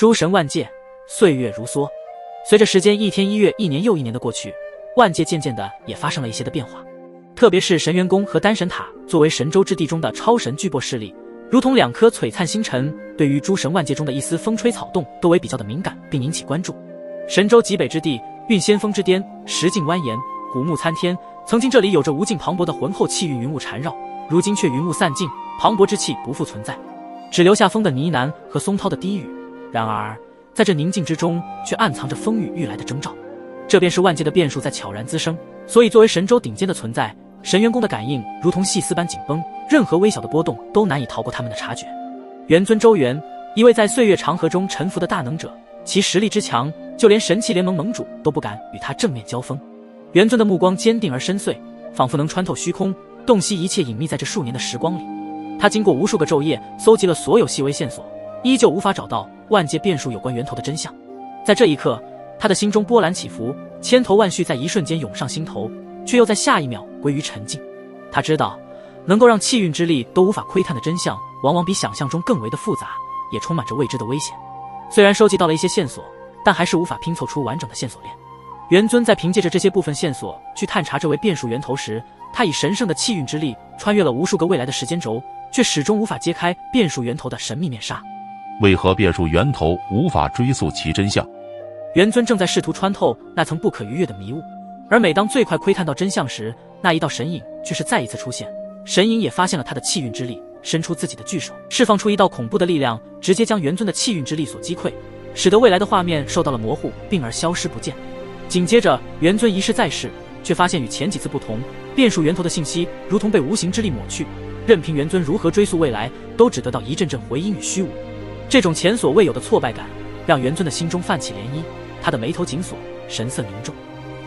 诸神万界，岁月如梭。随着时间一天一月一年又一年的过去，万界渐渐的也发生了一些的变化。特别是神元宫和丹神塔作为神州之地中的超神巨擘势力，如同两颗璀璨星辰，对于诸神万界中的一丝风吹草动都为比较的敏感，并引起关注。神州极北之地，运仙峰之巅，石径蜿蜒，古木参天，曾经这里有着无尽磅礴的浑厚气运云雾缠绕，如今却云雾散尽，磅礴之气不复存在，只留下风的呢喃和松涛的低语。然而在这宁静之中，却暗藏着风雨欲来的征兆。这便是万界的变数在悄然滋生。所以作为神州顶尖的存在，神元宫的感应如同细丝般紧绷，任何微小的波动都难以逃过他们的察觉。元尊周元，一位在岁月长河中沉浮的大能者，其实力之强，就连神器联盟盟主都不敢与他正面交锋。元尊的目光坚定而深邃，仿佛能穿透虚空，洞悉一切隐秘在这数年的时光里。他经过无数个昼夜，搜集了所有细微线索，依旧无法找到万界变数有关源头的真相。在这一刻，他的心中波澜起伏，千头万绪在一瞬间涌上心头，却又在下一秒归于沉静。他知道，能够让气运之力都无法窥探的真相，往往比想象中更为的复杂，也充满着未知的危险。虽然收集到了一些线索，但还是无法拼凑出完整的线索链。元尊在凭借着这些部分线索去探查这位变数源头时，他以神圣的气运之力穿越了无数个未来的时间轴，却始终无法揭开变数源头的神秘面纱。为何变数源头无法追溯其真相？元尊正在试图穿透那层不可逾越的迷雾，而每当最快窥探到真相时，那一道神影却是再一次出现。神影也发现了他的气运之力，伸出自己的巨手，释放出一道恐怖的力量，直接将元尊的气运之力所击溃，使得未来的画面受到了模糊，并而消失不见。紧接着，元尊一试再试，却发现与前几次不同，变数源头的信息如同被无形之力抹去，任凭元尊如何追溯未来，都只得到一阵阵回音与虚无。这种前所未有的挫败感让元尊的心中泛起涟漪，他的眉头紧锁，神色凝重。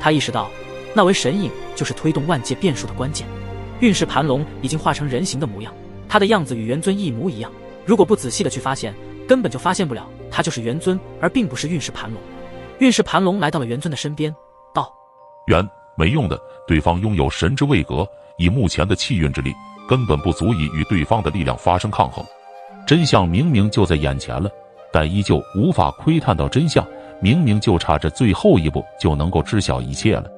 他意识到，那位神影就是推动万界变数的关键。运势盘龙已经化成人形的模样，他的样子与元尊一模一样。如果不仔细的去发现，根本就发现不了他就是元尊，而并不是运势盘龙。运势盘龙来到了元尊的身边，道：元，没用的，对方拥有神之位格，以目前的气运之力，根本不足以与对方的力量发生抗衡。真相明明就在眼前了，但依旧无法窥探到真相，明明就差这最后一步就能够知晓一切了。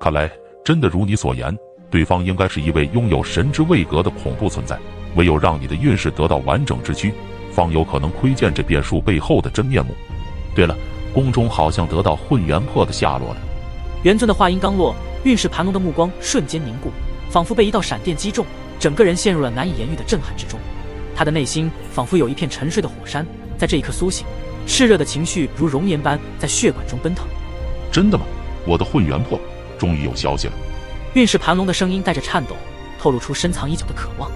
看来真的如你所言，对方应该是一位拥有神之位格的恐怖存在，唯有让你的运势得到完整之躯，方有可能窥见这变数背后的真面目。对了，宫中好像得到混元魄的下落了。元尊的话音刚落，运势盘龙的目光瞬间凝固，仿佛被一道闪电击中，整个人陷入了难以言喻的震撼之中。他的内心仿佛有一片沉睡的火山，在这一刻苏醒，炽热的情绪如熔岩般在血管中奔腾。真的吗？我的混元魄终于有消息了。运势盘龙的声音带着颤抖，透露出深藏已久的渴望。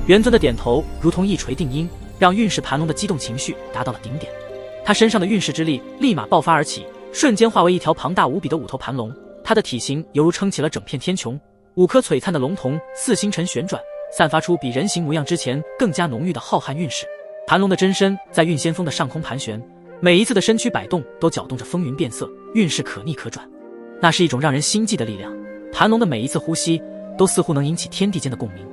元尊的点头如同一锤定音，让运势盘龙的激动情绪达到了顶点。他身上的运势之力立马爆发而起，瞬间化为一条庞大无比的五头盘龙。它的体型犹如撑起了整片天穹，五颗璀璨的龙瞳似星辰旋转，散发出比人形模样之前更加浓郁的浩瀚运势。盘龙的真身在运仙峰的上空盘旋，每一次的身躯摆动都搅动着风云变色，运势可逆可转。那是一种让人心悸的力量。盘龙的每一次呼吸都似乎能引起天地间的共鸣，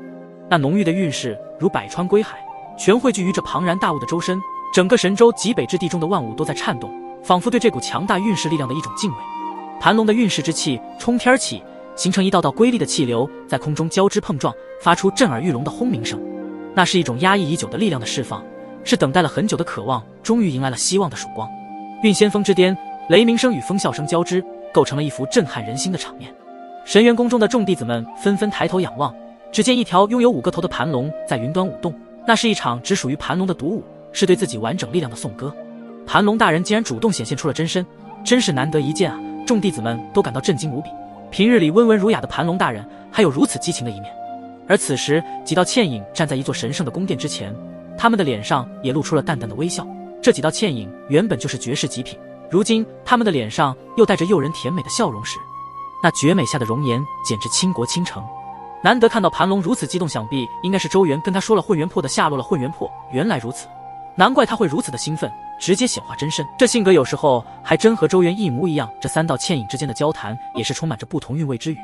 那浓郁的运势如百川归海，全汇聚于这庞然大物的周身。整个神州极北之地中的万物都在颤动，仿佛对这股强大运势力量的一种敬畏。盘龙的运势之气冲天起，形成一道道瑰丽的气流，在空中交织碰撞，发出震耳欲聋的轰鸣声。那是一种压抑已久的力量的释放，是等待了很久的渴望终于迎来了希望的曙光。运仙峰之巅，雷鸣声与风啸声交织，构成了一幅震撼人心的场面。神元宫中的众弟子们纷纷抬头仰望，只见一条拥有5个头的盘龙在云端舞动，那是一场只属于盘龙的独舞，是对自己完整力量的颂歌。盘龙大人竟然主动显现出了真身，真是难得一见啊！众弟子们都感到震惊无比。平日里温文儒雅的盘龙大人，还有如此激情的一面。而此时，几道倩影站在一座神圣的宫殿之前，他们的脸上也露出了淡淡的微笑。这几道倩影原本就是绝世极品，如今他们的脸上又带着诱人甜美的笑容时，那绝美下的容颜简直倾国倾城。难得看到盘龙如此激动，想必应该是周元跟他说了混元魄的下落了。混元魄原来如此，难怪他会如此的兴奋，直接显化真身。这性格有时候还真和周元一模一样。这3道倩影之间的交谈也是充满着不同韵味之语。